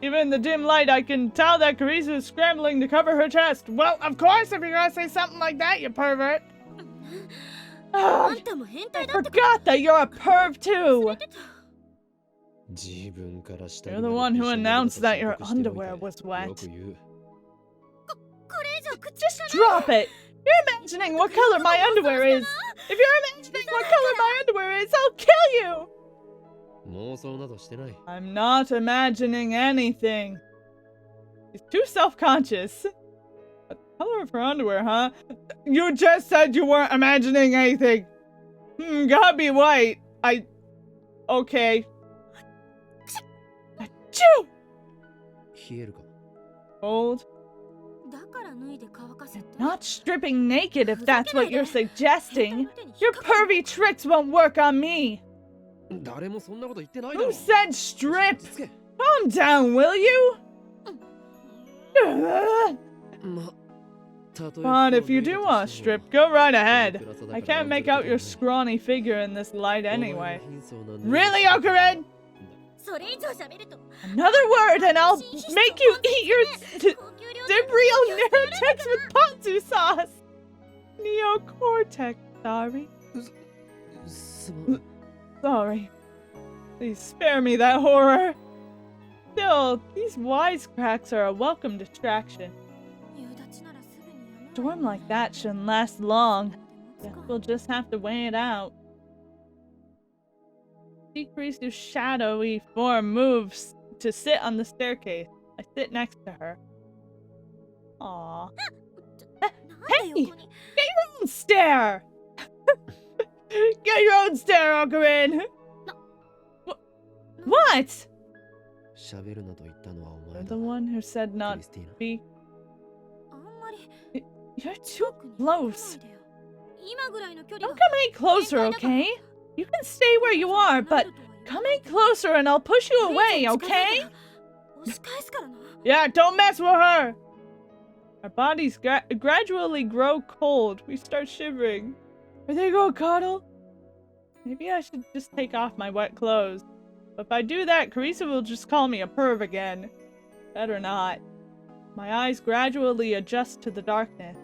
[SPEAKER 1] Even in the dim light, I can tell that Kurisu is scrambling to cover her chest. Well, of course, if you're gonna say something like that, you pervert. I forgot that you're a perv too! You're the one who announced that your underwear was wet. Just drop it! You're imagining what color my underwear is! If you're imagining what color my underwear is, I'll kill you! I'm not imagining anything. She's too self-conscious. What color of her underwear, huh? You just said you weren't imagining anything! Gotta be white. Okay. Achoo! Cold. Not stripping naked if that's what you're suggesting. Your pervy tricks won't work on me. Who said strip? Calm down, will you? But if you do want to strip, go right ahead. I can't make out your scrawny figure in this light anyway. Really, Okuren? Another word and I'll make you eat your Dibrio Neurotex with Ponzu sauce! Neocortex, sorry. Sorry. Please spare me that horror. Still, these wisecracks are a welcome distraction. A storm like that shouldn't last long. Guess we'll just have to wait it out. Kurisu's shadowy form moves to sit on the staircase. I sit next to her. Aww. Hey! Get your own stair! Get your own stair, Okuren! What? You're the one who said not to speak. You're too close. Don't come any closer, okay? You can stay where you are, but come in closer and I'll push you away, okay? Yeah, don't mess with her! Our bodies gradually grow cold. We start shivering. Are they gonna cuddle? Maybe I should just take off my wet clothes. But if I do that, Kurisu will just call me a perv again. Better not. My eyes gradually adjust to the darkness.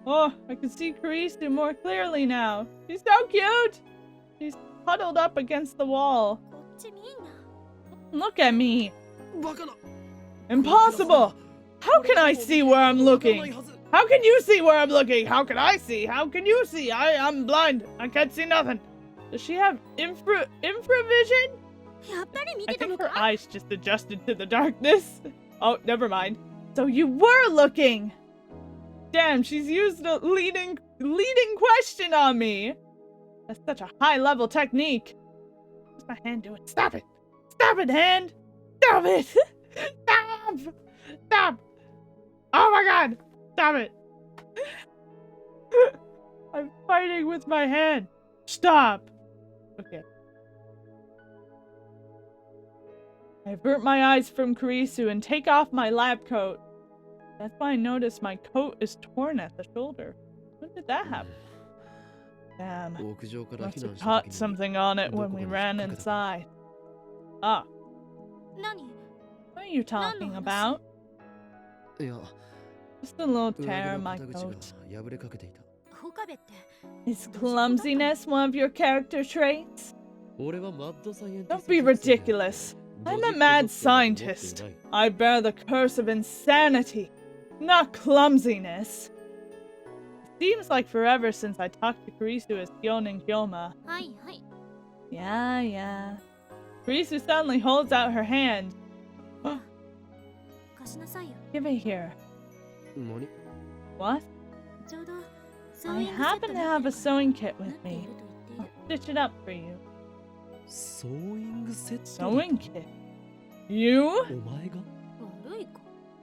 [SPEAKER 1] Oh, I can see Kurisu more clearly now. She's so cute! She's huddled up against the wall. Look at me! Impossible! How can I see where I'm looking? How can you see where I'm looking? How can I see? How can you see? I'm blind. I can't see nothing. Does she have infravision? I think her eyes just adjusted to the darkness. Oh, never mind. So you were looking! Damn, she's used a leading question on me. That's such a high-level technique. What's my hand doing? Stop it! Stop it, hand! Stop it! Stop! Stop! Oh my god! Stop it! I'm fighting with my hand. Stop! Okay. I avert my eyes from Kurisu and take off my lab coat. That's why I noticed my coat is torn at the shoulder. When did that happen? Damn. Must have caught something on it when we ran inside. Ah. What are you talking about? Just a little tear in my coat. Is clumsiness one of your character traits? Don't be ridiculous. I'm a mad scientist. I bear the curse of insanity, not clumsiness. It seems like forever since I talked to Kurisu as Hyon and Hyoma. Yeah. Kurisu suddenly holds out her hand. Give it here. What? I happen to have a sewing kit with me. I'll stitch it up for you. Sewing kit? You?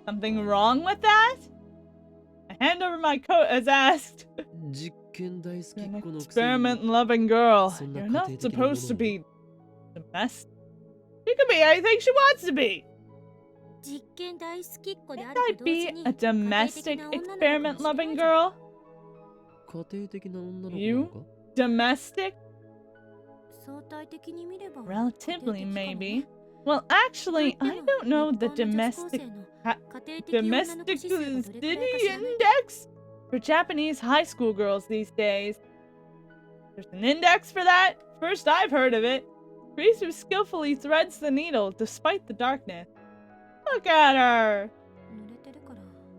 [SPEAKER 1] Something wrong with that? I hand over my coat as asked. You're an experiment-loving girl. You're not supposed to be domestic. She can be anything she wants to be. Can't I be a domestic experiment-loving girl? You? Domestic? Relatively, maybe. Well, actually, I don't know the domesticity index for Japanese high school girls these days. There's an index for that? First I've heard of it. Kurisu skillfully threads the needle despite the darkness. Look at her!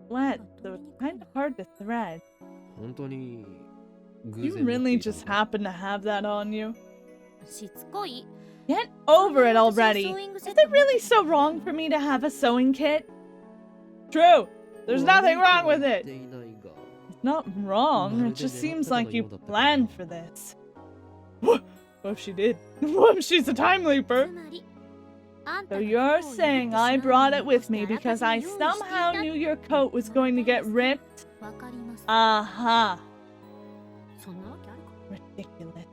[SPEAKER 1] Wet, so it's kind of hard to thread. You really just happen to have that on you? Get over it already! Is it really so wrong for me to have a sewing kit? True! There's nothing wrong with it! It's not wrong, it just seems like you planned for this. What if she did? What if she's a time leaper? So you're saying I brought it with me because I somehow knew your coat was going to get ripped? Aha! Ridiculous.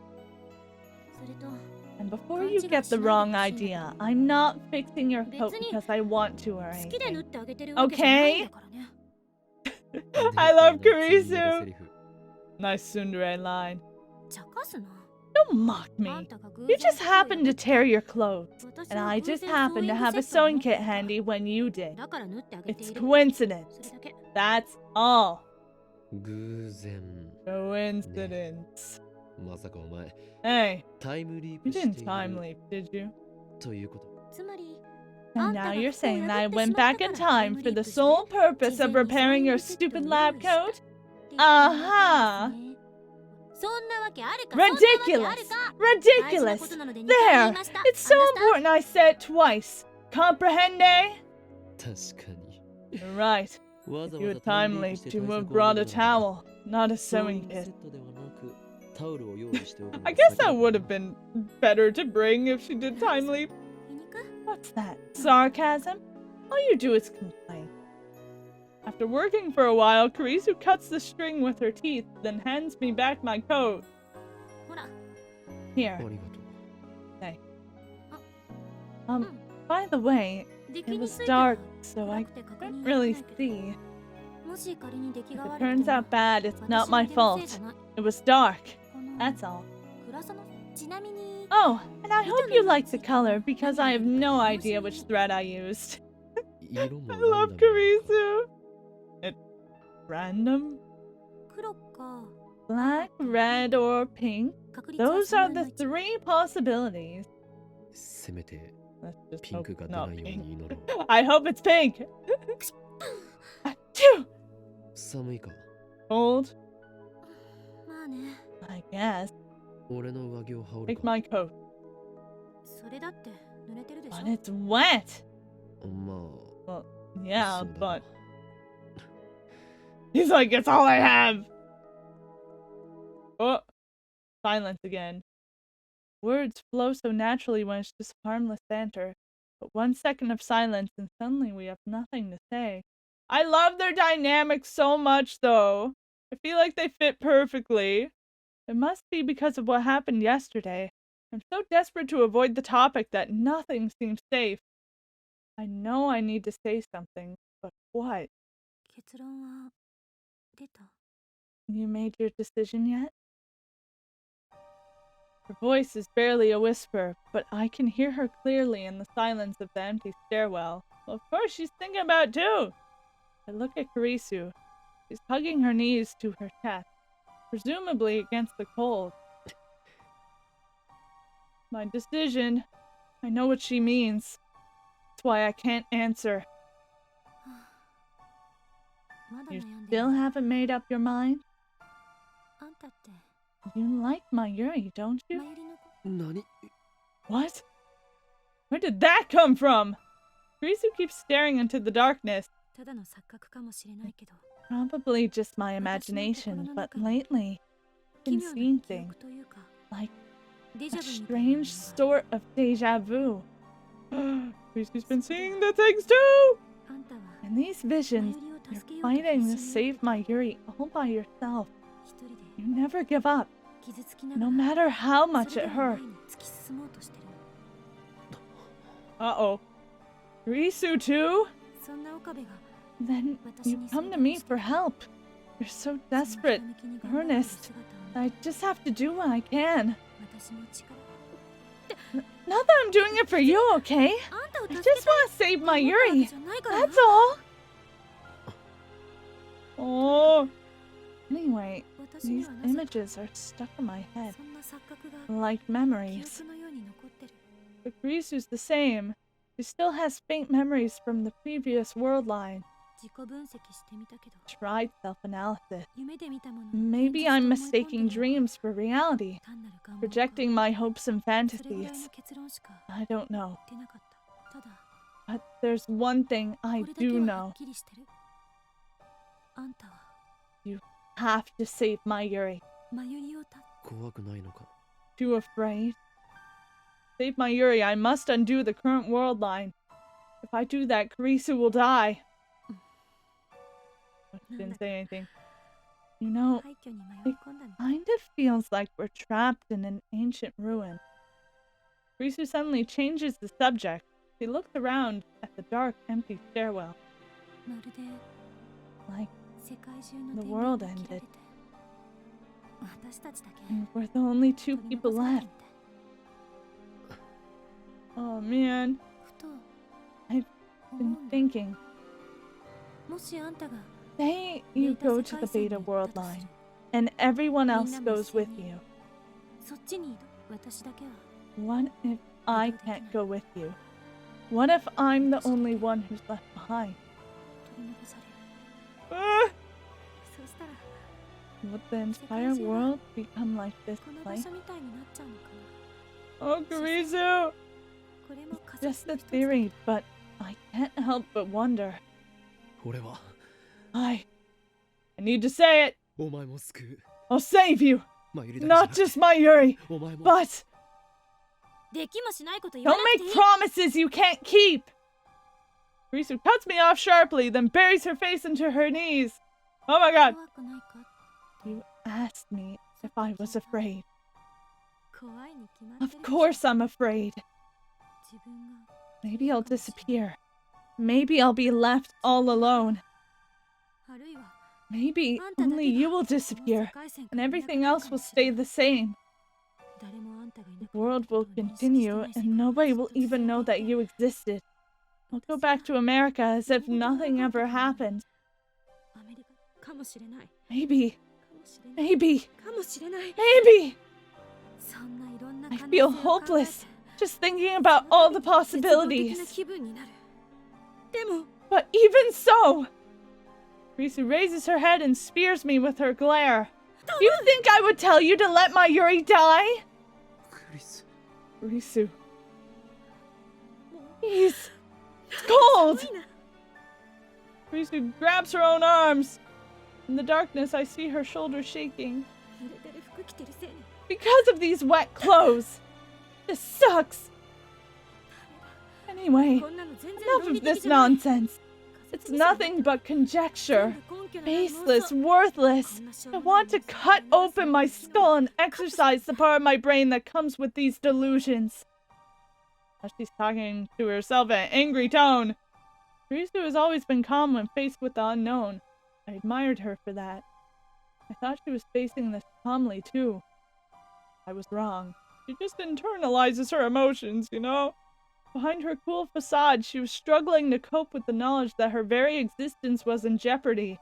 [SPEAKER 1] And before you get the wrong idea, I'm not fixing your coat because I want to or anything. Okay? I love Kurisu! Nice tsundere line. Don't mock me. You just happened to tear your clothes, and I just happened to have a sewing kit handy when you did. It's coincidence. That's all. Coincidence. Hey, you didn't time leap, did you? And now you're saying that I went back in time for the sole purpose of repairing your stupid lab coat? Aha! Ridiculous! Ridiculous! There! It's so important I say it twice. Comprehende? You're right. If you had time leaped, you would have brought a towel, not a sewing kit. I guess that would have been better to bring if she did time leap. What's that? Sarcasm? All you do is complain. After working for a while, Kurisu cuts the string with her teeth, then hands me back my coat. Here. Hey. By the way, it was dark, so I couldn't really see. If it turns out bad, it's not my fault. It was dark. That's all. Oh, and I hope you like the color, because I have no idea which thread I used. I love Kurisu. It's random. Black, red, or pink. Those are the three possibilities. Let's just hope not pink. I hope it's pink. Cold? I guess. Take my coat. But it's wet! Well, yeah, but... He's like, it's all I have! Oh! Silence again. Words flow so naturally when it's just harmless banter. But 1 second of silence and suddenly we have nothing to say. I love their dynamic so much, though. I feel like they fit perfectly. It must be because of what happened yesterday. I'm so desperate to avoid the topic that nothing seems safe. I know I need to say something, but what?
[SPEAKER 2] 結論は出た。
[SPEAKER 1] You made your decision yet? Her voice is barely a whisper, but I can hear her clearly in the silence of the empty stairwell. Well, of course she's thinking about it too. I look at Kurisu. She's hugging her knees to her chest, presumably against the cold. My decision. I know what she means. That's why I can't answer. You still haven't made up your mind?
[SPEAKER 2] あんたって
[SPEAKER 1] You like Mayuri, don't you?
[SPEAKER 2] マユリの子
[SPEAKER 3] 何
[SPEAKER 1] What? Where did that come from? Kurisu keeps staring into the darkness.
[SPEAKER 2] ただの錯覚かもしれないけど
[SPEAKER 1] Probably just my imagination, but lately I've
[SPEAKER 2] 奇
[SPEAKER 1] been
[SPEAKER 2] 妙
[SPEAKER 1] seeing
[SPEAKER 2] な記
[SPEAKER 1] things
[SPEAKER 2] 憶というか
[SPEAKER 1] like
[SPEAKER 2] デジ
[SPEAKER 1] a
[SPEAKER 2] ャブみたいなも
[SPEAKER 1] strange
[SPEAKER 2] のが
[SPEAKER 1] sort of deja vu. Kurisu's been seeing the things too!
[SPEAKER 2] あんたは
[SPEAKER 1] In these
[SPEAKER 2] マユ
[SPEAKER 1] visions,
[SPEAKER 2] リを
[SPEAKER 1] you're
[SPEAKER 2] 助けようと
[SPEAKER 1] fighting
[SPEAKER 2] 必
[SPEAKER 1] to
[SPEAKER 2] 死に
[SPEAKER 1] save Mayuri all by yourself.
[SPEAKER 2] 一人で
[SPEAKER 1] You never give up,
[SPEAKER 2] 傷つきなが
[SPEAKER 1] no
[SPEAKER 2] ら
[SPEAKER 1] matter how
[SPEAKER 2] そ
[SPEAKER 1] much
[SPEAKER 2] れ
[SPEAKER 1] it
[SPEAKER 2] でも前
[SPEAKER 1] hurts.
[SPEAKER 2] に突き進もうとしてるの
[SPEAKER 1] Uh-oh. Kurisu too?
[SPEAKER 2] そんな岡部が
[SPEAKER 1] Then you come to me for help. You're so
[SPEAKER 2] その
[SPEAKER 1] desperate,
[SPEAKER 2] ひたむきに頑張ってる
[SPEAKER 1] earnest.
[SPEAKER 2] 姿を見
[SPEAKER 1] I just have to do what I can.
[SPEAKER 2] 私も力
[SPEAKER 1] Not that I'm doing it for you, okay?
[SPEAKER 2] あんたを
[SPEAKER 1] I
[SPEAKER 2] 助
[SPEAKER 1] just
[SPEAKER 2] けた
[SPEAKER 1] want to save
[SPEAKER 2] いと思ったわけ
[SPEAKER 1] Mayuri.
[SPEAKER 2] じゃないからな
[SPEAKER 1] That's all. Oh. Anyway,
[SPEAKER 2] 私に
[SPEAKER 1] these
[SPEAKER 2] はなぜか
[SPEAKER 1] images are stuck in my head
[SPEAKER 2] そんな錯覚が
[SPEAKER 1] like
[SPEAKER 2] 記
[SPEAKER 1] memories.
[SPEAKER 2] 憶のように残ってる
[SPEAKER 1] But Kurisu's the same. She still has faint memories from the previous world line.
[SPEAKER 2] 自己分析してみたけど
[SPEAKER 1] Tried self-analysis.
[SPEAKER 2] 夢で見たものを
[SPEAKER 1] Maybe
[SPEAKER 2] 現実と
[SPEAKER 1] I'm
[SPEAKER 2] 思い込んで
[SPEAKER 1] mistaking
[SPEAKER 2] る
[SPEAKER 1] dreams for reality,
[SPEAKER 2] 単なる願望か
[SPEAKER 1] projecting my hopes and
[SPEAKER 2] それぐらい
[SPEAKER 1] fantasies.
[SPEAKER 2] の結論しか
[SPEAKER 1] I don't know.
[SPEAKER 2] 出なかったただ
[SPEAKER 1] But there's one thing
[SPEAKER 2] こ
[SPEAKER 1] I
[SPEAKER 2] れだけ
[SPEAKER 1] do
[SPEAKER 2] はは
[SPEAKER 1] know.
[SPEAKER 2] っきりしてるあんたは
[SPEAKER 1] Have to save Mayuri.
[SPEAKER 2] マユリをた
[SPEAKER 3] 怖くないのか
[SPEAKER 1] Too afraid? Save Mayuri, I must undo the current world line. If I do that, Kurisu will die. She didn't say anything. You know,
[SPEAKER 2] 廃墟に迷い込んだみたい
[SPEAKER 1] kind of feels like we're trapped in an ancient ruin. Kurisu suddenly changes the subject. She looks around at the dark, empty stairwell.
[SPEAKER 2] まるで
[SPEAKER 1] Like
[SPEAKER 2] 世界中の
[SPEAKER 1] the
[SPEAKER 2] 電
[SPEAKER 1] world
[SPEAKER 2] 源が切られ
[SPEAKER 1] ended.
[SPEAKER 2] て私たちだけ
[SPEAKER 1] And we're the only two
[SPEAKER 2] 取り
[SPEAKER 1] people
[SPEAKER 2] 残され
[SPEAKER 1] left.
[SPEAKER 2] てみたい
[SPEAKER 1] Oh man,
[SPEAKER 2] ふと
[SPEAKER 1] I've
[SPEAKER 2] 思
[SPEAKER 1] been
[SPEAKER 2] うんだ
[SPEAKER 1] thinking.
[SPEAKER 2] もしあんたが
[SPEAKER 1] Say
[SPEAKER 2] デ
[SPEAKER 1] you
[SPEAKER 2] ータ
[SPEAKER 1] go
[SPEAKER 2] 世
[SPEAKER 1] to
[SPEAKER 2] 界
[SPEAKER 1] the
[SPEAKER 2] 線に
[SPEAKER 1] beta
[SPEAKER 2] 行った
[SPEAKER 1] world
[SPEAKER 2] とす
[SPEAKER 1] line,
[SPEAKER 2] る
[SPEAKER 1] and everyone else
[SPEAKER 2] みんなも
[SPEAKER 1] goes
[SPEAKER 2] 一緒
[SPEAKER 1] with
[SPEAKER 2] に
[SPEAKER 1] you.
[SPEAKER 2] そっちにいる私だけは
[SPEAKER 1] What if I can't go with you? What if I'm the only one who's left behind?
[SPEAKER 2] 取り残される
[SPEAKER 1] Ah!
[SPEAKER 2] そうしたら
[SPEAKER 1] Would the entire world become like this
[SPEAKER 2] この場
[SPEAKER 1] place?
[SPEAKER 2] 所みたいになっちゃうのかな
[SPEAKER 1] Oh, Kurisu!
[SPEAKER 2] これも仮
[SPEAKER 1] Just
[SPEAKER 2] 説
[SPEAKER 1] a
[SPEAKER 2] の一つだ
[SPEAKER 1] theory, but I can't help but wonder.
[SPEAKER 3] 俺は
[SPEAKER 1] I need to say it.
[SPEAKER 3] お前も救う
[SPEAKER 1] I'll save you.
[SPEAKER 3] マユリだけじゃな
[SPEAKER 1] Not
[SPEAKER 3] くて
[SPEAKER 1] just Mayuri,
[SPEAKER 3] お前も
[SPEAKER 1] but
[SPEAKER 2] できもしないこと言わ
[SPEAKER 1] don't
[SPEAKER 2] なくて
[SPEAKER 1] make
[SPEAKER 2] いい
[SPEAKER 1] promises you can't keep. Kurisu cuts me off sharply, then buries her face into her knees. Oh my god.
[SPEAKER 2] 怖くないか
[SPEAKER 1] You asked me if I was afraid.
[SPEAKER 2] 怖いに決まってる
[SPEAKER 1] Of course I'm afraid.
[SPEAKER 2] 自分が
[SPEAKER 1] Maybe I'll disappear. Maybe I'll be left all alone.
[SPEAKER 2] あるいは
[SPEAKER 1] Maybe
[SPEAKER 2] あんただ
[SPEAKER 1] only
[SPEAKER 2] け
[SPEAKER 1] you
[SPEAKER 2] が
[SPEAKER 1] will
[SPEAKER 2] この世
[SPEAKER 1] disappear,
[SPEAKER 2] 界線か
[SPEAKER 1] and
[SPEAKER 2] らいなく
[SPEAKER 1] everything
[SPEAKER 2] なる
[SPEAKER 1] else
[SPEAKER 2] か
[SPEAKER 1] will
[SPEAKER 2] もしれ
[SPEAKER 1] stay
[SPEAKER 2] ない
[SPEAKER 1] the same.
[SPEAKER 2] 誰もあんたがいな
[SPEAKER 1] The
[SPEAKER 2] くなる
[SPEAKER 1] world
[SPEAKER 2] こ
[SPEAKER 1] will
[SPEAKER 2] とを認識して
[SPEAKER 1] continue,
[SPEAKER 2] ない世
[SPEAKER 1] and
[SPEAKER 2] 界
[SPEAKER 1] nobody
[SPEAKER 2] が
[SPEAKER 1] will
[SPEAKER 2] 一つ
[SPEAKER 1] even know
[SPEAKER 2] だ
[SPEAKER 1] that
[SPEAKER 2] け
[SPEAKER 1] you existed. I'll go back to America as if nothing ever happened.
[SPEAKER 2] アメリカかもしれない
[SPEAKER 1] Maybe,
[SPEAKER 2] かもしれない
[SPEAKER 1] maybe,
[SPEAKER 2] かもしれない
[SPEAKER 1] maybe.
[SPEAKER 2] そんないろんな
[SPEAKER 1] I
[SPEAKER 2] 可能
[SPEAKER 1] feel
[SPEAKER 2] 性を考えて
[SPEAKER 1] hopeless just thinking about all the
[SPEAKER 2] 絶望的な
[SPEAKER 1] possibilities.
[SPEAKER 2] 気分になるでも
[SPEAKER 1] But even so, Risu raises her head and spears me with her glare. You think I would tell you to let Mayuri die?
[SPEAKER 3] クリス
[SPEAKER 1] Risu. He's cold.
[SPEAKER 2] いいな
[SPEAKER 1] Risu grabs her own arms. In the darkness, I see her shoulders shaking.
[SPEAKER 2] 濡れてる服着てるせいに
[SPEAKER 1] Because of these wet clothes. This sucks. Anyway,
[SPEAKER 2] こんなの全然
[SPEAKER 1] enough
[SPEAKER 2] 論
[SPEAKER 1] of
[SPEAKER 2] 理的
[SPEAKER 1] this
[SPEAKER 2] じゃない
[SPEAKER 1] nonsense. It's nothing but conjecture. Baseless, worthless. I want to cut open my skull and exercise the part of my brain that comes with these delusions. Now she's talking to herself in an angry tone. Kurisu has always been calm when faced with the unknown. I admired her for that. I thought she was facing this calmly, too. I was wrong. She just internalizes her emotions, you know? Behind her cool facade, she was struggling to cope with the knowledge that her very existence was in jeopardy.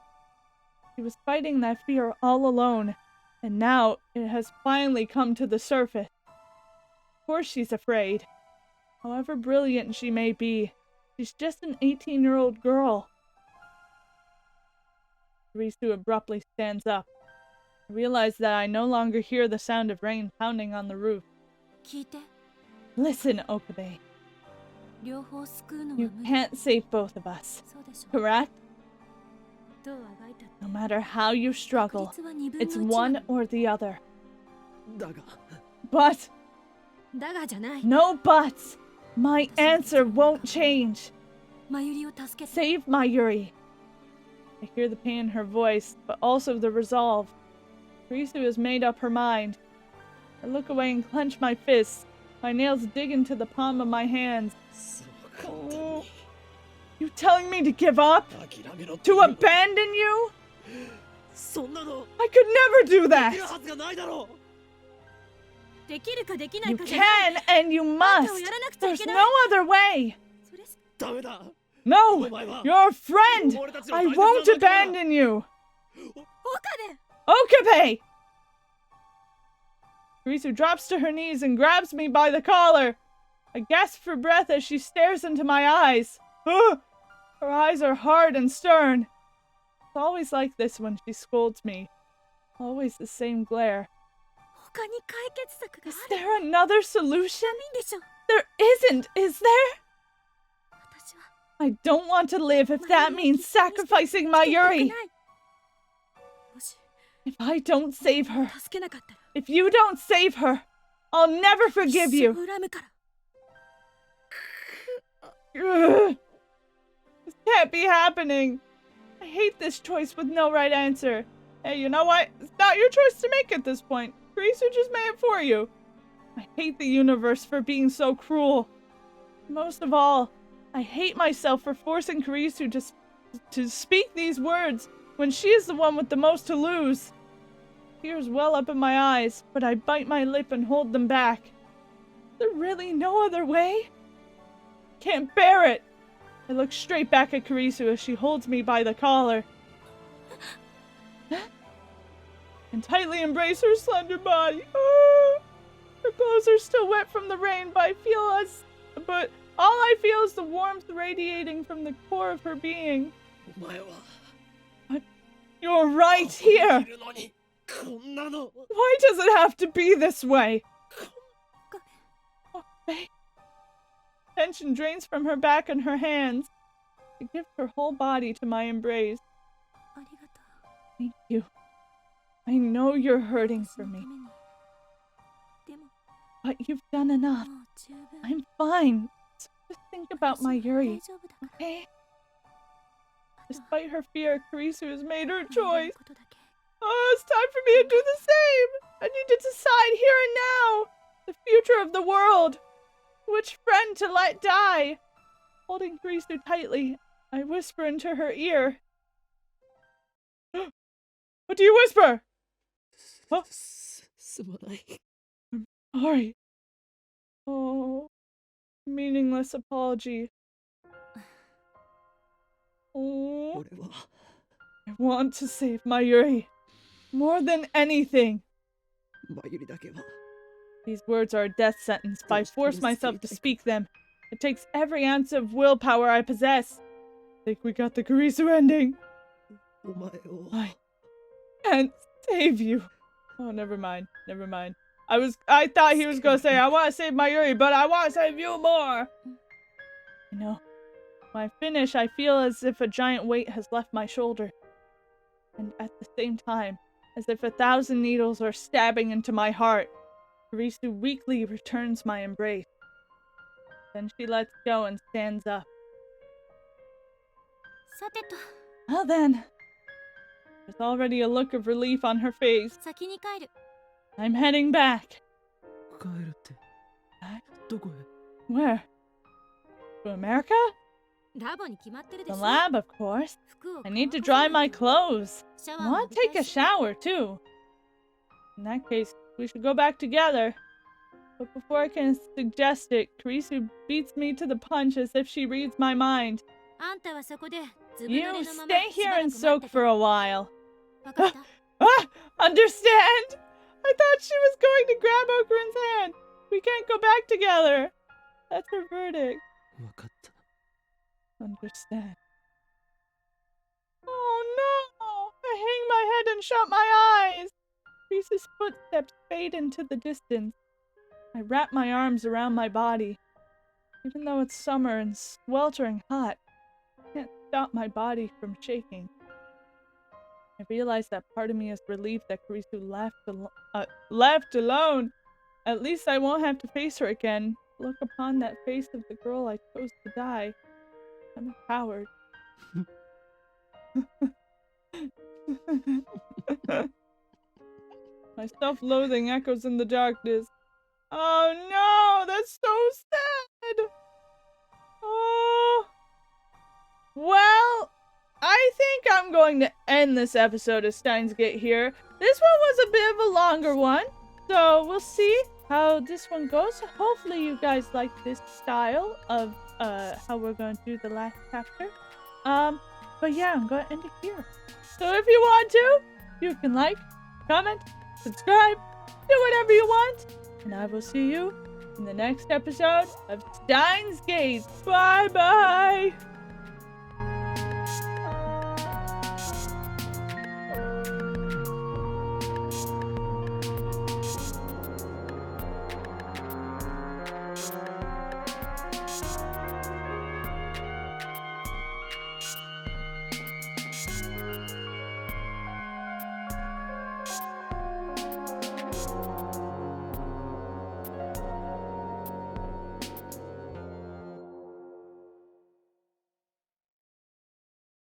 [SPEAKER 1] She was fighting that fear all alone, and now it has finally come to the surface. Of course she's afraid. However brilliant she may be, she's just an 18-year-old girl. Kurisu abruptly stands up. I realize that I no longer hear the sound of rain pounding on the roof. Listen, Okabe. You can't save both of us, correct? No matter how you struggle, it's one or the other. But... no buts! My answer won't change. Save Mayuri. I hear the pain in her voice, but also the resolve. Kurisu has made up her mind. I look away and clench my fists. My nails dig into the palm of my hands. Oh. You telling me to give up? To abandon you? I could never do that! You can and you must! There's no other way! No! You're a friend! I won't abandon you! Okabe! Kurisu drops to her knees and grabs me by the collar. I gasp for breath as she stares into my eyes. Her eyes are hard and stern. It's always like this when she scolds me. Always the same glare. Is there another solution? There isn't, is there? I don't want to live if that means sacrificing Mayuri. If I don't save her, if you don't save her, I'll never forgive you. This can't be happening. I hate this choice with no right answer. Hey, you know what? It's not your choice to make at this point. Kurisu just made it for you. I hate the universe for being so cruel. Most of all, I hate myself for forcing Kurisu to speak these words when she is the one with the most to lose. Tears well up in my eyes, but I bite my lip and hold them back. Is there really no other way? Can't bear it. I look straight back at Kurisu as she holds me by the collar. And tightly embrace her slender body. Her clothes are still wet from the rain, but all I feel is the warmth radiating from the core of her being. You're right here! Why does it have to be this way? Okay. Tension drains from her back and her hands. I give her whole body to my embrace. Thank you. I know you're hurting for me. But you've done enough. I'm fine. So just think about Mayuri, okay? Despite her fear, Kurisu has made her choice. Oh, it's time for me to do the same! I need to decide here and now! The future of the world! Which friend to let die? Holding Kurisu tightly, I whisper into her ear. What do you whisper? Huh? I'm sorry. Oh, meaningless apology. Oh, I want to save Mayuri. More than anything. These words are a death sentence, but I force myself to speak them. It takes every ounce of willpower I possess. I think we got the Kurisu ending. I can't save you. Oh, never mind. I thought he was gonna say, I want to save Mayuri, but I want to save you more. I know. When I finish, I feel as if a giant weight has left my shoulder. And at the same time, as if 1,000 needles are stabbing into my heart, Kurisu weakly returns my embrace. Then she lets go and stands up.
[SPEAKER 2] さてと、
[SPEAKER 1] Well then. There's already a look of relief on her face.
[SPEAKER 2] 先に帰る。
[SPEAKER 1] I'm heading back.
[SPEAKER 3] 帰るって
[SPEAKER 1] Back?
[SPEAKER 3] どこへ
[SPEAKER 1] Where? To America?
[SPEAKER 2] ラボに決まってるで
[SPEAKER 1] The
[SPEAKER 2] しょ。
[SPEAKER 1] lab, of course.
[SPEAKER 2] 服を
[SPEAKER 1] I need to
[SPEAKER 2] 乾かさ
[SPEAKER 1] dry
[SPEAKER 2] ない
[SPEAKER 1] my
[SPEAKER 2] と。
[SPEAKER 1] clothes.
[SPEAKER 2] シャ
[SPEAKER 1] I
[SPEAKER 2] ワーも
[SPEAKER 1] want
[SPEAKER 2] 浴
[SPEAKER 1] to
[SPEAKER 2] び
[SPEAKER 1] take
[SPEAKER 2] た
[SPEAKER 1] a
[SPEAKER 2] いし。
[SPEAKER 1] shower, too. In that case, we should go back together. But before I can suggest it, Kurisu beats me to the punch as if she reads my mind.
[SPEAKER 2] あんたはそこでずぶ濡
[SPEAKER 1] You
[SPEAKER 2] れのまま
[SPEAKER 1] stay
[SPEAKER 2] し
[SPEAKER 1] here
[SPEAKER 2] ばら
[SPEAKER 1] and
[SPEAKER 2] く待
[SPEAKER 1] soak
[SPEAKER 2] ってて。
[SPEAKER 1] for a while.
[SPEAKER 2] わかった？
[SPEAKER 1] Ah! Understand? I thought she was going to grab Okurin's hand. We can't go back together. That's her verdict.
[SPEAKER 3] 分かった
[SPEAKER 1] Understand. Oh no! I hang my head and shut my eyes. Reese's footsteps fade into the distance. I wrap my arms around my body. Even though it's summer and sweltering hot, I can't stop my body from shaking. I realize that part of me is relieved that Kurisu left alone. At least I won't have to face her again. Look upon that face of the girl I chose to die. I'm a coward. My self-loathing echoes in the darkness. Oh no, that's so sad. Oh. Well, I think I'm going to end this episode of Steins Gate here. This one was a bit of a longer one, so we'll see how this one goes. Hopefully you guys like this style of how we're going to do the last chapter. But yeah, I'm going to end it here. So if you want to, you can like, comment, subscribe, do whatever you want, and I will see you in the next episode of Steins Gate. Bye-bye!